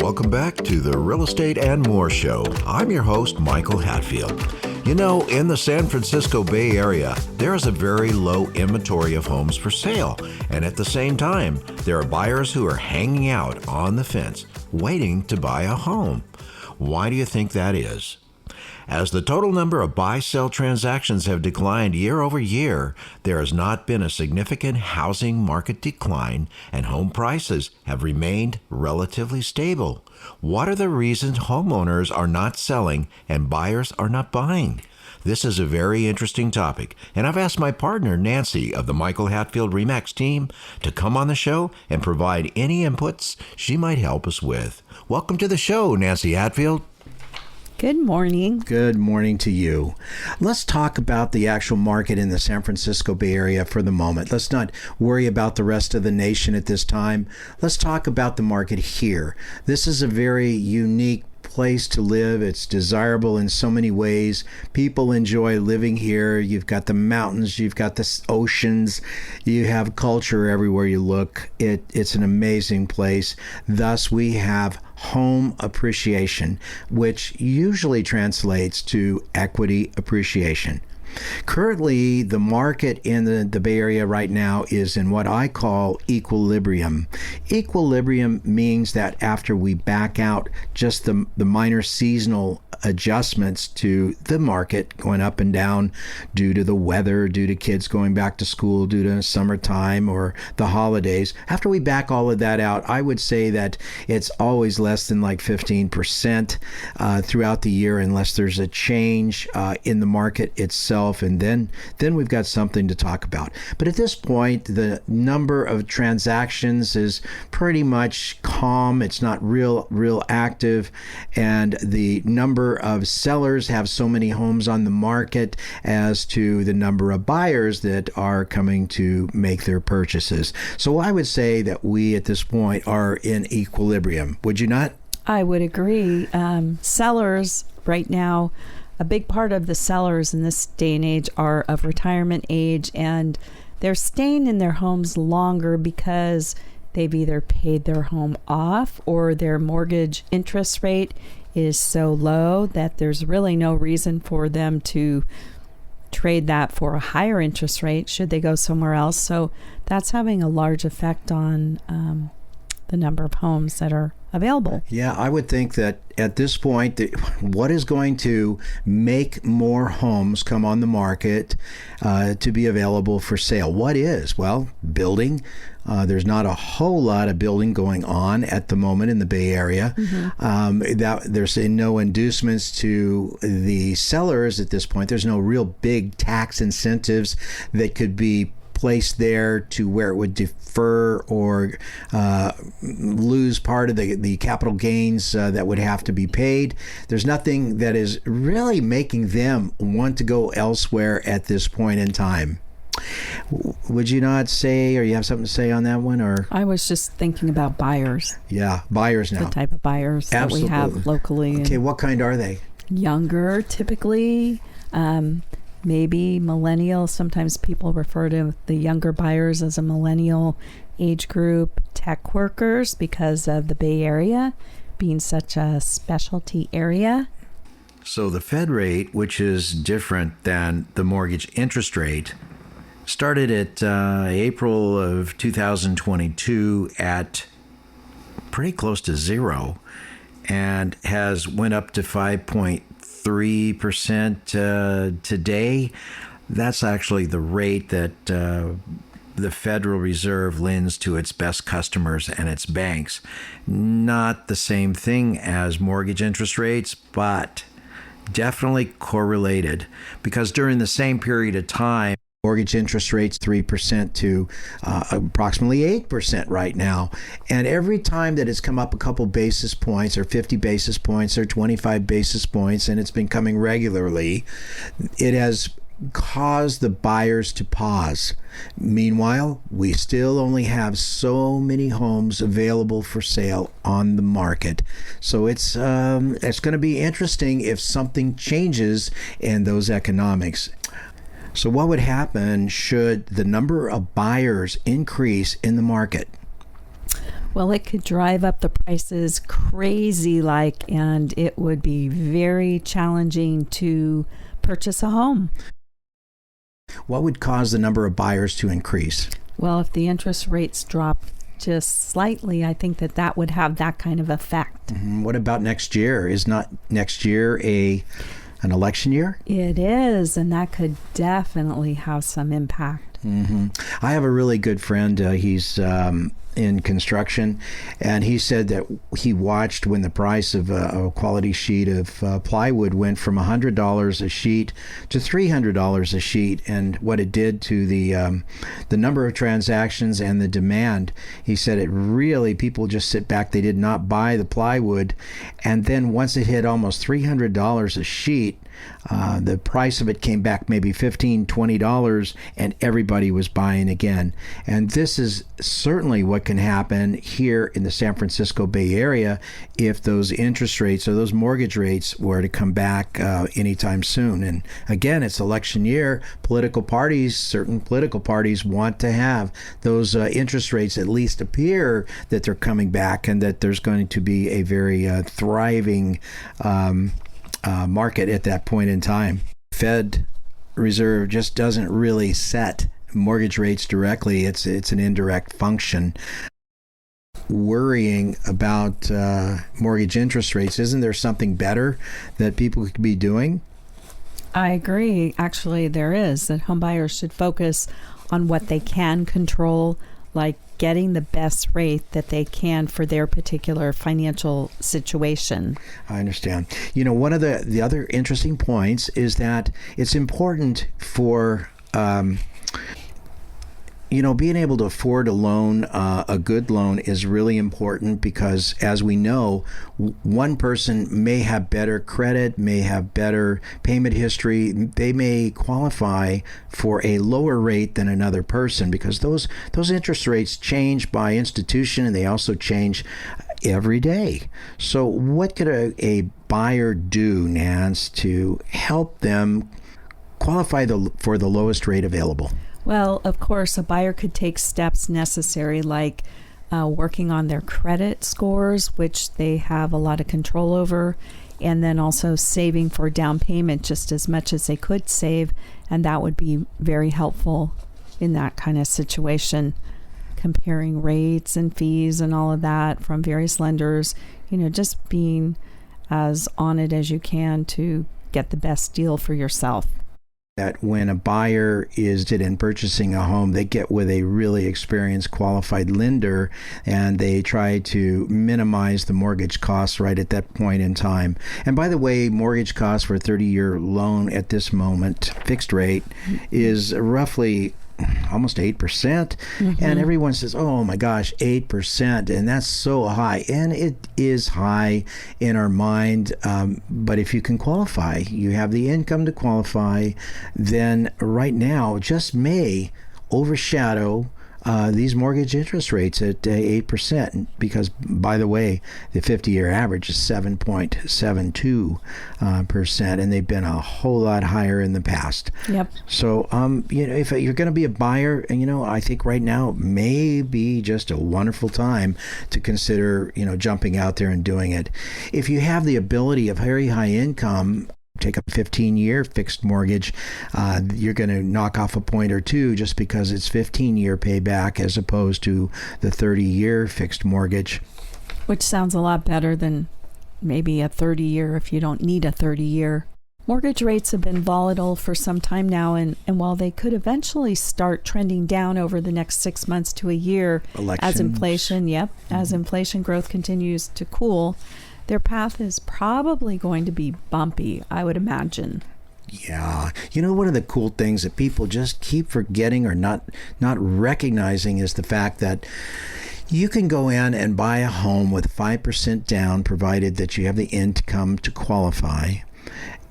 welcome back to the Real Estate and More Show. I'm your host, Michael Hatfield. You know, in the San Francisco Bay Area, there is a very low inventory of homes for sale. And at the same time, there are buyers who are hanging out on the fence, waiting to buy a home. Why do you think that is? As the total number of buy-sell transactions have declined year over year, there has not been a significant housing market decline, and home prices have remained relatively stable. What are the reasons homeowners are not selling and buyers are not buying? This is a very interesting topic, and I've asked my partner, Nancy, of the Michael Hatfield RE/MAX team, to come on the show and provide any inputs she might help us with. Welcome to the show, Nancy Hatfield. Good morning. Good morning to you. Let's talk about the actual market in the San Francisco Bay Area for the moment. Let's not worry about the rest of the nation at this time. Let's talk about the market here. This is a very unique place to live. It's desirable in so many ways. People enjoy living here. You've got the mountains, you've got the oceans, you have culture everywhere you look. It's an amazing place. Thus, we have home appreciation, which usually translates to equity appreciation. Currently, the market in the Bay Area right now is in what I call equilibrium. Equilibrium means that after we back out just the minor seasonal adjustments to the market going up and down due to the weather, due to kids going back to school, due to summertime or the holidays. After we back all of that out, I would say that it's always less than like 15% throughout the year unless there's a change in the market itself, and then we've got something to talk about. But at this point, the number of transactions is pretty much calm. It's not real active, and the number of sellers have so many homes on the market as to the number of buyers that are coming to make their purchases. So I would say that we at this point are in equilibrium. Would you not? I would agree. Sellers right now, a big part of the sellers in this day and age are of retirement age, and they're staying in their homes longer because they've either paid their home off or their mortgage interest rate is so low that there's really no reason for them to trade that for a higher interest rate should they go somewhere else. So that's having a large effect on the number of homes that are available. Yeah, I would think that at this point, what is going to make more homes come on the market to be available for sale? What is? Well, building. There's not a whole lot of building going on at the moment in the Bay Area. Mm-hmm. There's no inducements to the sellers at this point. There's no real big tax incentives that could be placed there to where it would defer or lose part of the capital gains that would have to be paid. There's nothing that is really making them want to go elsewhere at this point in time. Would you not say, or you have something to say on that one? Or I was just thinking about buyers. Yeah, buyers now. The type of buyers Absolutely. that we have locally. Okay, what kind are they? Younger, typically. Maybe millennial. Sometimes people refer to the younger buyers as a millennial age group. Tech workers, because of the Bay Area being such a specialty area. So the Fed rate, which is different than the mortgage interest rate, started at April of 2022 at pretty close to zero and has went up to 5.3% today. That's actually the rate that the Federal Reserve lends to its best customers and its banks. Not the same thing as mortgage interest rates, but definitely correlated, because during the same period of time, mortgage interest rates 3% to approximately 8% right now. And every time that it's come up a couple basis points or 50 basis points or 25 basis points, and it's been coming regularly, it has caused the buyers to pause. Meanwhile, we still only have so many homes available for sale on the market. So it's going to be interesting if something changes in those economics. So what would happen should the number of buyers increase in the market? Well, it could drive up the prices crazy like, and it would be very challenging to purchase a home. What would cause the number of buyers to increase? Well, if the interest rates drop just slightly, I think that would have that kind of effect. What about next year? Is not next year an election year? It is, and that could definitely have some impact. I have a really good friend. He's in construction, and he said that he watched when the price of a quality sheet of plywood went from $100 a sheet to $300 a sheet, and what it did to the number of transactions and the demand. He said it really, people just sit back, they did not buy the plywood, and then once it hit almost $300 a sheet, the price of it came back maybe $15, $20, and everybody was buying again. And this is certainly what can happen here in the San Francisco Bay Area if those interest rates or those mortgage rates were to come back anytime soon. And again, it's election year. Certain political parties want to have those interest rates at least appear that they're coming back and that there's going to be a very thriving market at that point in time. Fed Reserve just doesn't really set mortgage rates directly. It's an indirect function. Worrying about mortgage interest rates, isn't there something better that people could be doing? I agree. Actually, there is. That homebuyers should focus on what they can control, like getting the best rate that they can for their particular financial situation. I understand. You know, one of the other interesting points is that it's important for being able to afford a loan, a good loan, is really important because, as we know, one person may have better credit, may have better payment history. They may qualify for a lower rate than another person because those interest rates change by institution, and they also change every day. So what could a buyer do, Nance, to help them qualify for the lowest rate available? Well, of course, a buyer could take steps necessary like working on their credit scores, which they have a lot of control over, and then also saving for down payment just as much as they could save, and that would be very helpful in that kind of situation. Comparing rates and fees and all of that from various lenders, just being as on it as you can to get the best deal for yourself. That when a buyer is interested in purchasing a home, they get with a really experienced, qualified lender, and they try to minimize the mortgage costs right at that point in time. And by the way, mortgage costs for a 30-year loan at this moment, fixed rate, is roughly almost 8%. And everyone says, oh my gosh, 8%, and that's so high. And it is high in our mind, but if you can qualify, you have the income to qualify, then right now just may overshadow these mortgage interest rates at 8%, because, by the way, the 50-year average is 7.72%, and they've been a whole lot higher in the past. Yep. So, if you're going to be a buyer, I think right now may be just a wonderful time to consider, jumping out there and doing it. If you have the ability of very high income, take a 15-year fixed mortgage, you're going to knock off a point or two just because it's 15-year payback as opposed to the 30-year fixed mortgage. Which sounds a lot better than maybe a 30-year if you don't need a 30-year. Mortgage rates have been volatile for some time now, and while they could eventually start trending down over the next 6 months to a year as inflation growth continues to cool, their path is probably going to be bumpy, I would imagine. Yeah. One of the cool things that people just keep forgetting or not recognizing is the fact that you can go in and buy a home with 5% down, provided that you have the income to qualify.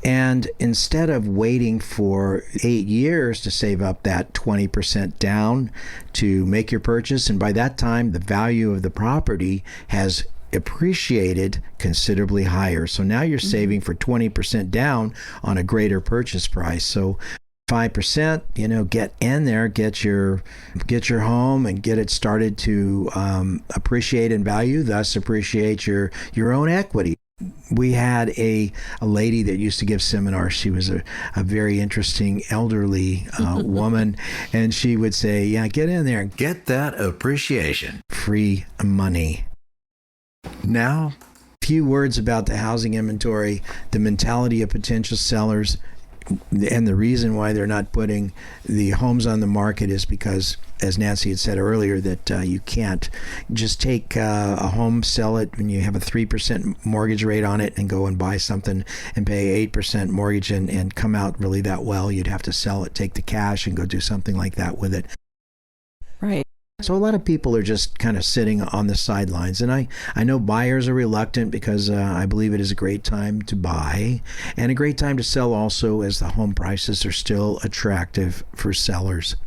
And instead of waiting for 8 years to save up that 20% down to make your purchase, and by that time the value of the property has appreciated considerably higher. So now you're saving for 20% down on a greater purchase price. So 5%, get in there, get your home and get it started to appreciate in value, thus appreciate your own equity. We had a lady that used to give seminars. She was a very interesting elderly woman, and she would say, yeah, get in there and Get that appreciation. free money. Now, Few words about the housing inventory, the mentality of potential sellers, and the reason why they're not putting the homes on the market is because, as Nancy had said earlier, that you can't just take a home, sell it when you have a 3% mortgage rate on it and go and buy something and pay 8% mortgage and come out really that well. You'd have to sell it, take the cash, and go do something like that with it. Right. So a lot of people are just kind of sitting on the sidelines. And I know buyers are reluctant because I believe it is a great time to buy and a great time to sell also, as the home prices are still attractive for sellers.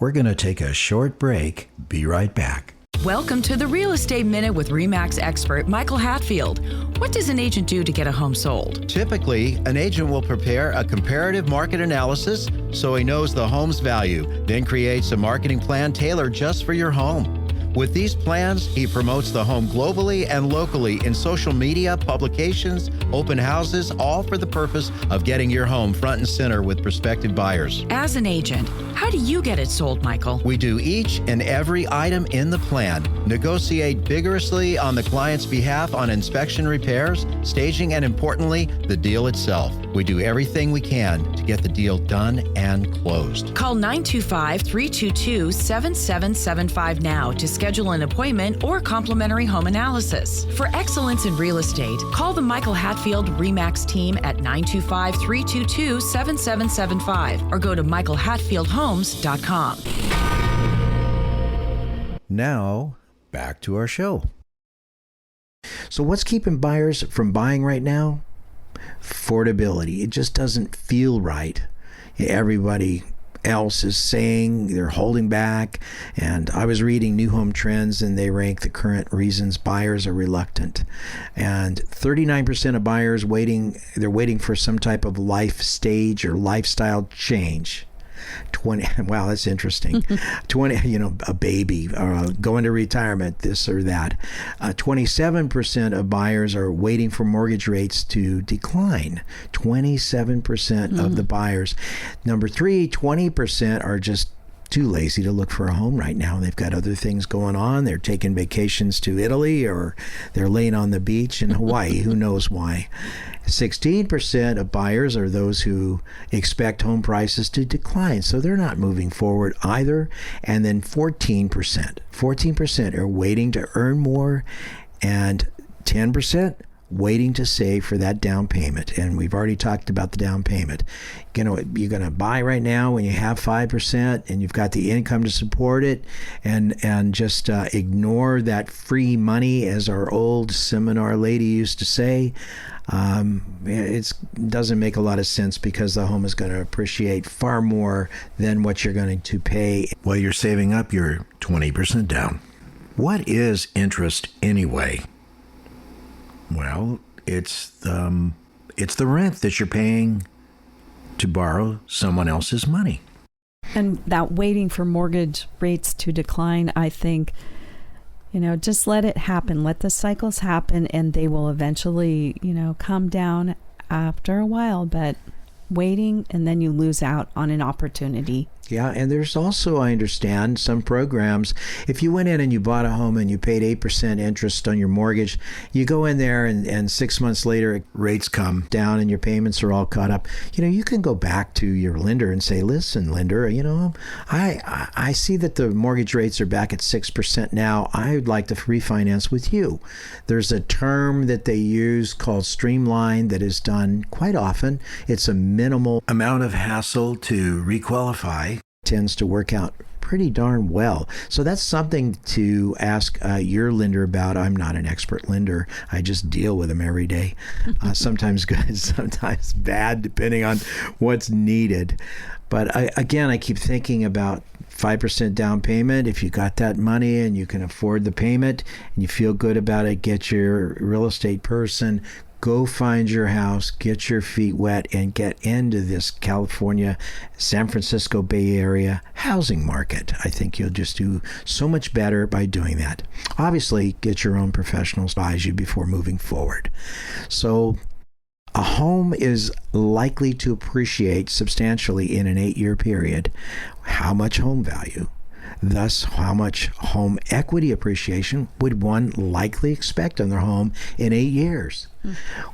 we're going to take a short break. Be right back. Welcome to the Real Estate Minute with RE/MAX expert Michael Hatfield. What does an agent do to get a home sold? Typically, an agent will prepare a comparative market analysis so he knows the home's value, then creates a marketing plan tailored just for your home. With these plans, he promotes the home globally and locally in social media, publications, open houses, all for the purpose of getting your home front and center with prospective buyers. As an agent, how do you get it sold, Michael? We do each and every item in the plan, negotiate vigorously on the client's behalf on inspection, repairs, staging, and importantly, the deal itself. We do everything we can to get the deal done and closed. Call 925-322-7775 now to schedule an appointment or complimentary home analysis. For excellence in real estate, call the Michael Hatfield RE/MAX team at 925-322-7775 or go to michaelhatfieldhomes.com. Now, back to our show. So what's keeping buyers from buying right now? Affordability. It just doesn't feel right. Everybody else is saying they're holding back, and I was reading New Home Trends and they rank the current reasons buyers are reluctant, and 39% of buyers they're waiting for some type of life stage or lifestyle change. 20, wow, that's interesting. 20, a baby, going to retirement, this or that. 27% of buyers are waiting for mortgage rates to decline. 27% of the buyers. Number 3, 20% are just too lazy to look for a home right now. They've got other things going on. They're taking vacations to Italy, or they're laying on the beach in Hawaii. Who knows why? 16% of buyers are those who expect home prices to decline, so they're not moving forward either. And then 14% are waiting to earn more, and 10% waiting to save for that down payment. And we've already talked about the down payment. You're going to buy right now when you have 5% and you've got the income to support it, and just ignore that free money, as our old seminar lady used to say. It doesn't make a lot of sense, because the home is going to appreciate far more than what you're going to pay While you're saving up your 20% down. What is interest anyway? Well, it's the rent that you're paying to borrow someone else's money. And that waiting for mortgage rates to decline, I think, just let it happen. Let the cycles happen, and they will eventually, come down after a while. But waiting, and then you lose out on an opportunity. Yeah, and there's also, I understand, some programs. If you went in and you bought a home and you paid 8% interest on your mortgage, you go in there and 6 months later rates come down and your payments are all caught up. You can go back to your lender and say, listen, lender, I see that the mortgage rates are back at 6% now. I would like to refinance with you. There's a term that they use called streamline that is done quite often. It's a minimal Amount of hassle to requalify. Tends to work out pretty darn well. So that's something to ask your lender about. I'm not an expert lender. I just deal with them every day. Sometimes good, sometimes bad, depending on what's needed. But I keep thinking about 5% down payment. If you got that money and you can afford the payment and you feel good about it, get your real estate person, Go find your house, get your feet wet, and get into this California, San Francisco Bay Area housing market. I think you'll just do so much better by doing that. Obviously, get your own professionals to advise you before moving forward. So a home is likely to appreciate substantially in an 8-year period. How much home value? Thus, how much home equity appreciation would one likely expect on their home in 8 years?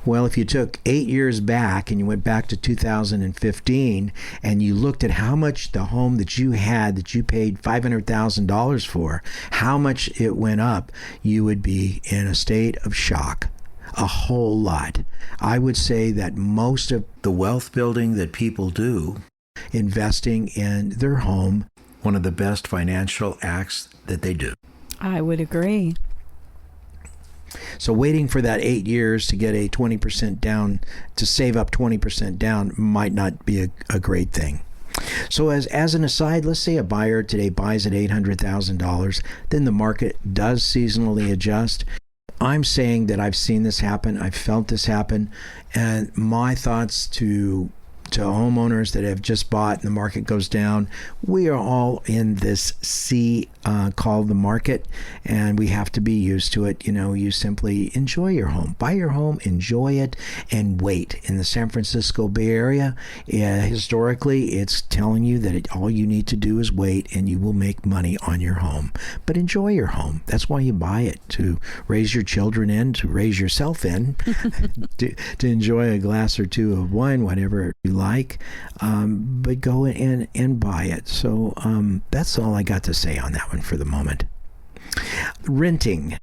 Well, if you took 8 years back and you went back to 2015 and you looked at how much the home that you had that you paid $500,000 for, how much it went up, you would be in a state of shock. A whole lot. I would say that most of the wealth building that people do, investing in their home, one of the best financial acts that they do. I would agree. So waiting for that 8 years to get a 20% down, to save up 20% down, might not be a great thing. So as an aside, let's say a buyer today buys at $800,000, then the market does seasonally adjust. I'm saying that I've seen this happen, I've felt this happen, and my thoughts to homeowners that have just bought and the market goes down, we are all in this sea called the market, and we have to be used to it. You simply enjoy your home. Buy your home, enjoy it, and wait. In the San Francisco Bay Area, historically, it's telling you that all you need to do is wait, and you will make money on your home. But enjoy your home. That's why you buy it, to raise your children in, to raise yourself in, to enjoy a glass or two of wine, whatever you like, but go in and buy it. So that's all I got to say on that one for the moment. Renting.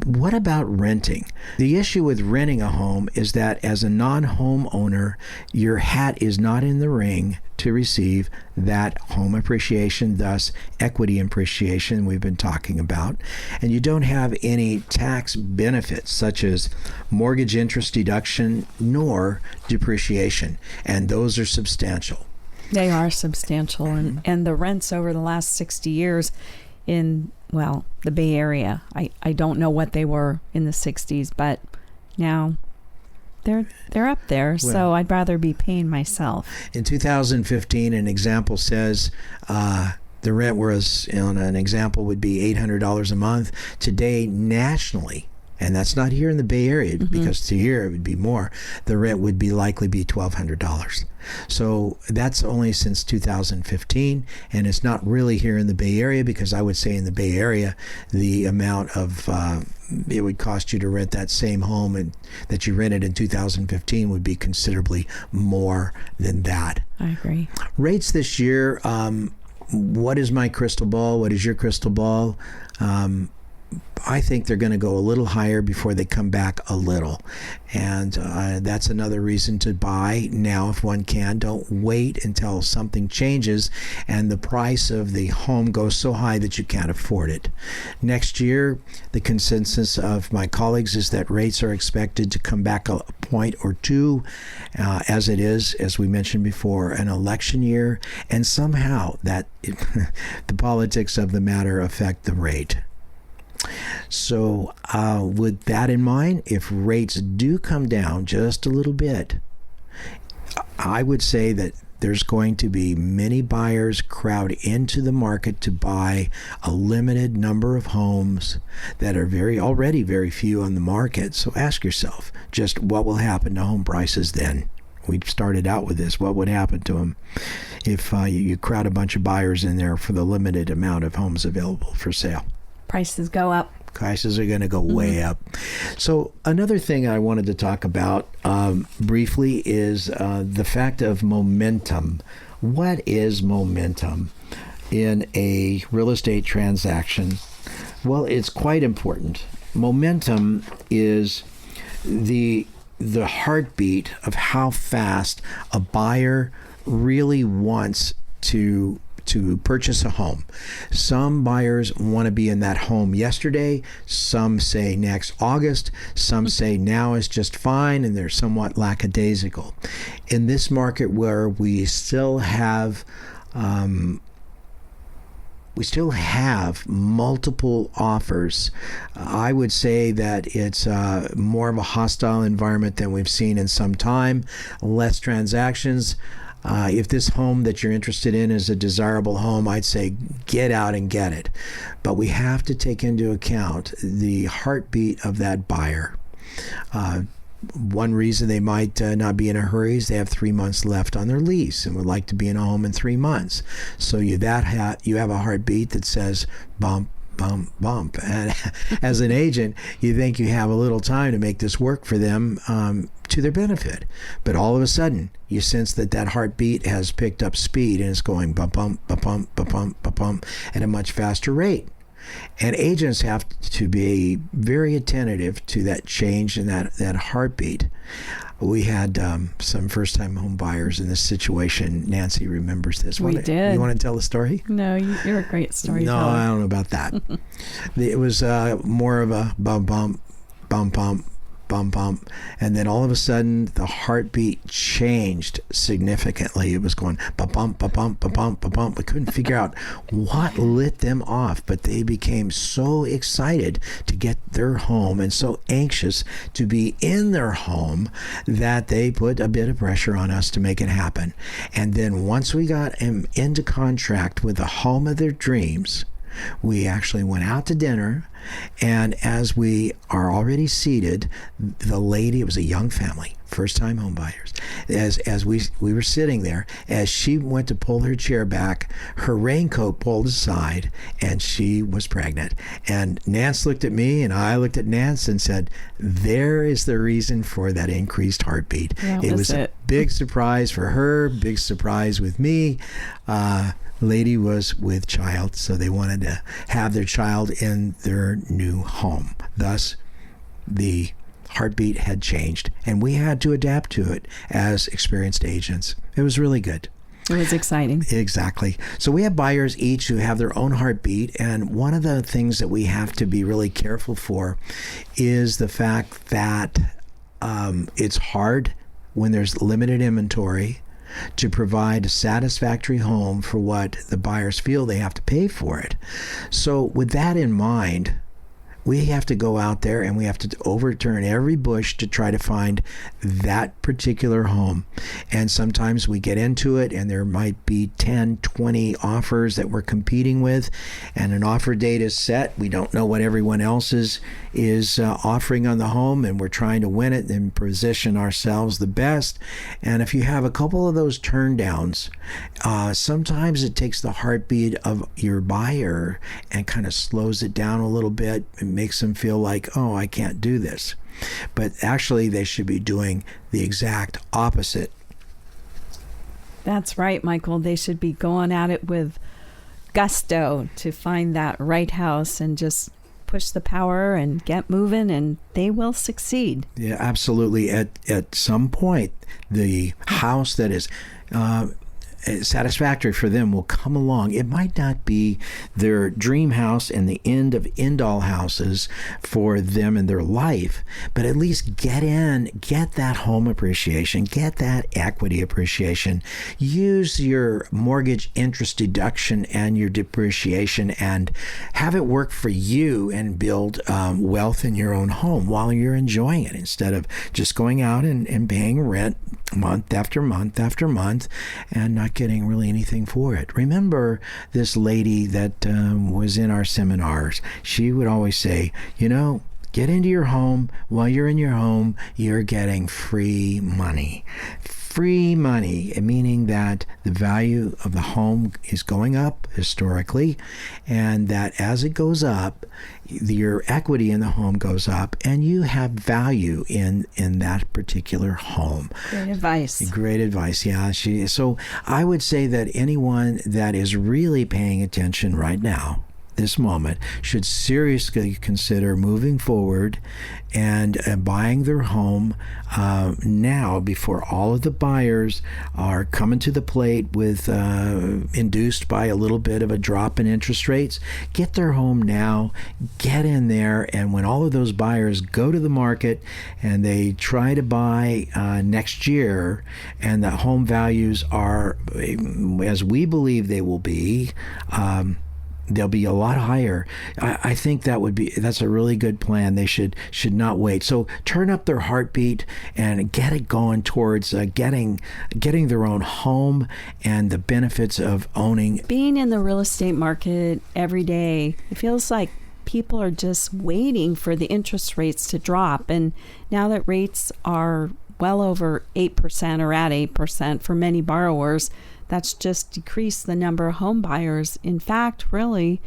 What about renting? The issue with renting a home is that as a non-home owner, your hat is not in the ring to receive that home appreciation, thus equity appreciation we've been talking about. And you don't have any tax benefits such as mortgage interest deduction nor depreciation. And those are substantial. They are substantial. And the rents over the last 60 years in, the Bay Area, I don't know what they were in the 60s, but now they're up there. So I'd rather be paying myself. In 2015, an example says the rent was, an example would be $800 a month. Today, nationally, and that's not here in the Bay Area, because to here it would be more, the rent would be likely be $1,200. So that's only since 2015, and it's not really here in the Bay Area, because I would say in the Bay Area, the amount of it would cost you to rent that same home that you rented in 2015 would be considerably more than that. I agree. Rates this year, what is my crystal ball? What is your crystal ball? I think they're going to go a little higher before they come back a little. And that's another reason to buy now if one can. Don't wait until something changes and the price of the home goes so high that you can't afford it. Next year, the consensus of my colleagues is that rates are expected to come back a point or two, as it is, as we mentioned before, an election year. And somehow that the politics of the matter affect the rate. So with that in mind, if rates do come down just a little bit, I would say that there's going to be many buyers crowd into the market to buy a limited number of homes that are already very few on the market. So ask yourself, just what will happen to home prices then? We started out with this. What would happen to them if you crowd a bunch of buyers in there for the limited amount of homes available for sale? Prices go up. Prices are going to go way up. So another thing I wanted to talk about briefly is the fact of momentum. What is momentum in a real estate transaction? Well, it's quite important. Momentum is the heartbeat of how fast a buyer really wants to purchase a home. Some buyers want to be in that home yesterday. Some say next August. Some say now is just fine, and they're somewhat lackadaisical. In this market where we still have we still have multiple offers. I would say that it's more of a hostile environment than we've seen in some time, less transactions. If this home that you're interested in is a desirable home, I'd say get out and get it. But we have to take into account the heartbeat of that buyer. One reason they might not be in a hurry is they have 3 months left on their lease and would like to be in a home in 3 months. So you have a heartbeat that says bump, bump, bump. And as an agent, you think you have a little time to make this work for them to their benefit. But all of a sudden, you sense that heartbeat has picked up speed and it's going bump, bump, bump, bump, bump, bump, bump, bump at a much faster rate. And agents have to be very attentive to that change in that heartbeat. We had some first-time home buyers in this situation. Nancy remembers this. We did. You want to tell the story? No, you're a great storyteller. No, I don't know about that. It was more of a bump, bump, bump, bump, bump, bump. And then all of a sudden, the heartbeat changed significantly. It was going bump, bump, bump, bump, bump, bump, bump, bump. We couldn't figure out what lit them off, but they became so excited to get their home and so anxious to be in their home that they put a bit of pressure on us to make it happen. And then once we got them into contract with the home of their dreams, we actually went out to dinner, and as we are already seated, the lady, it was a young family, first-time home buyers, as we were sitting there, as she went to pull her chair back, her raincoat pulled aside, and she was pregnant. And Nance looked at me, and I looked at Nance and said, there is the reason for that increased heartbeat. It was a big surprise for her, big surprise with me. Lady was with child, so they wanted to have their child in their new home. Thus, the heartbeat had changed, and we had to adapt to it as experienced agents. It was really good. It was exciting. Exactly. So we have buyers each who have their own heartbeat, and one of the things that we have to be really careful for is the fact that it's hard when there's limited inventory to provide a satisfactory home for what the buyers feel they have to pay for it. So with that in mind, we have to go out there and we have to overturn every bush to try to find that particular home. And sometimes we get into it and there might be 10, 20 offers that we're competing with, and an offer date is set. We don't know what everyone else is offering on the home, and we're trying to win it and position ourselves the best. And if you have a couple of those turn downs, sometimes it takes the heartbeat of your buyer and kind of slows it down a little bit and makes them feel like, oh, I can't do this. But actually, they should be doing the exact opposite. That's right, Michael. They should be going at it with gusto to find that right house and just push the power and get moving, and they will succeed. Yeah, absolutely. At some point, the house that is satisfactory for them will come along. It might not be their dream house and the end all houses for them in their life, but at least get that home appreciation, get that equity appreciation, use your mortgage interest deduction and your depreciation, and have it work for you and build wealth in your own home while you're enjoying it, instead of just going out and paying rent month after month after month and not getting really anything for it. Remember this lady that was in our seminars. She would always say, get into your home. While you're in your home, you're getting free money. Free money, meaning that the value of the home is going up historically, and that as it goes up, your equity in the home goes up, and you have value in that particular home. Great advice. Great advice, yeah. So I would say that anyone that is really paying attention right now, this moment, should seriously consider moving forward and buying their home now, before all of the buyers are coming to the plate with induced by a little bit of a drop in interest rates. Get their home now, get in there, and when all of those buyers go to the market and they try to buy next year, and the home values are as we believe they will be, they'll be a lot higher. I think that's a really good plan. They should not wait. So turn up their heartbeat and get it going towards getting their own home and the benefits of owning. Being in the real estate market every day, it feels like people are just waiting for the interest rates to drop. And now that rates are well over 8% or at 8% for many borrowers, that's just decreased the number of home buyers. In fact, really,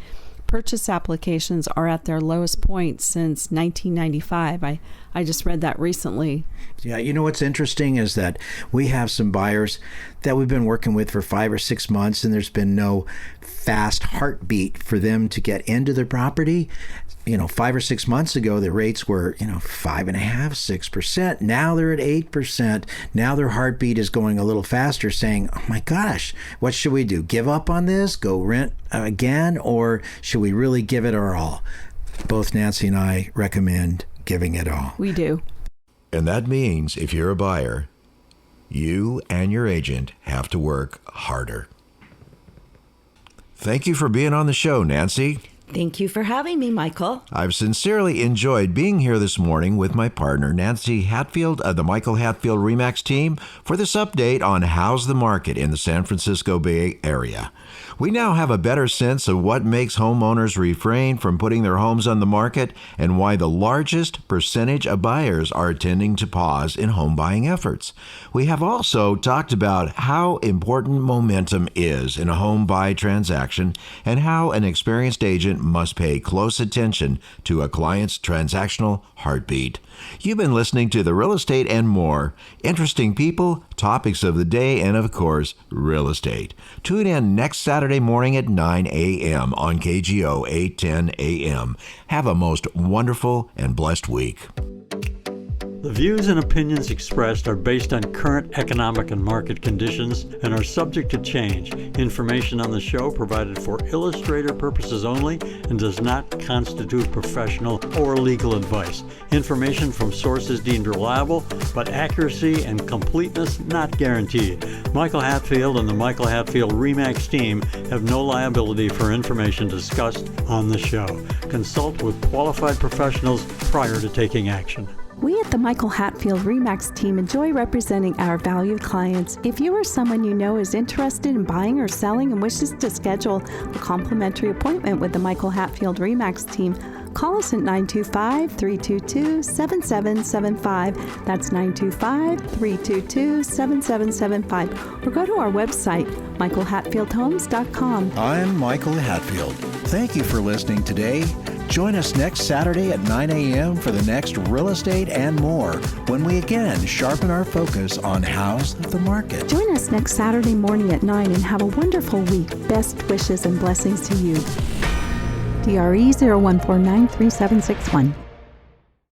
purchase applications are at their lowest point since 1995. I just read that recently. Yeah, you know what's interesting is that we have some buyers that we've been working with for 5 or 6 months, and there's been no fast heartbeat for them to get into their property. 5 or 6 months ago, the rates were, 5.5%, 6%. Now they're at 8%. Now their heartbeat is going a little faster, saying, oh my gosh, what should we do? Give up on this? Go rent again? Or should we really give it our all? Both Nancy and I recommend giving it all. We do. And that means if you're a buyer, you and your agent have to work harder. Thank you for being on the show, Nancy. Thank you for having me, Michael. I've sincerely enjoyed being here this morning with my partner, Nancy Hatfield of the Michael Hatfield RE/MAX team, for this update on how's the market in the San Francisco Bay Area. We now have a better sense of what makes homeowners refrain from putting their homes on the market and why the largest percentage of buyers are tending to pause in home buying efforts. We have also talked about how important momentum is in a home buy transaction and how an experienced agent must pay close attention to a client's transactional heartbeat. You've been listening to The Real Estate and More. Interesting people, topics of the day, and of course, real estate. Tune in next Saturday morning at 9 a.m. on KGO 810 a.m. Have a most wonderful and blessed week. The views and opinions expressed are based on current economic and market conditions and are subject to change. Information on the show provided for illustrator purposes only and does not constitute professional or legal advice. Information from sources deemed reliable, but accuracy and completeness not guaranteed. Michael Hatfield and the Michael Hatfield RE/MAX team have no liability for information discussed on the show. Consult with qualified professionals prior to taking action. We at the Michael Hatfield RE/MAX team enjoy representing our valued clients. If you or someone you know is interested in buying or selling and wishes to schedule a complimentary appointment with the Michael Hatfield RE/MAX team, call us at 925-322-7775. That's 925-322-7775. Or go to our website, michaelhatfieldhomes.com. I'm Michael Hatfield. Thank you for listening today. Join us next Saturday at 9 a.m. for the next Real Estate and More, when we again sharpen our focus on how's the market. Join us next Saturday morning at 9 and have a wonderful week. Best wishes and blessings to you. DRE 01493761.